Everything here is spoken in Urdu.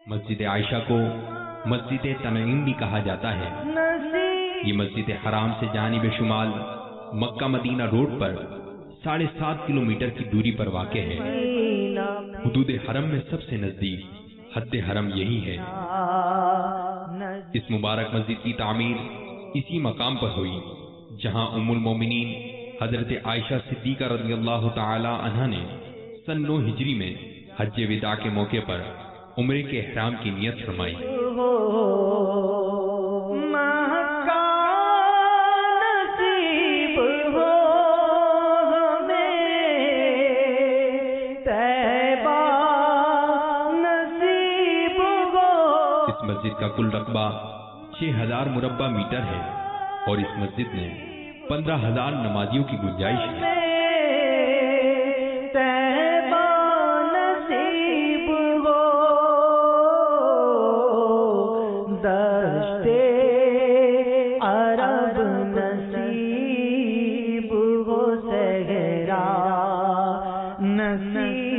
مسجد عائشہ کو مسجد تنعیم بھی کہا جاتا ہے۔ یہ مسجد حرام سے جانب شمال مکہ مدینہ روڈ پر 7.5 کلومیٹر کی دوری پر واقع ہے۔ حدود حرم میں سب سے نزدیک حد حرم یہی ہے۔ اس مبارک مسجد کی تعمیر اسی مقام پر ہوئی جہاں ام المومنین حضرت عائشہ صدیقہ رضی اللہ تعالی عنہا نے سن 9 ہجری میں حج وداع کے موقع پر عمرے کے احرام کی نیت فرمائی۔ اس مسجد کا کل رقبہ 6000 مربع میٹر ہے اور اس مسجد میں 15,000 نمازیوں کی گنجائش ہے۔ نصیب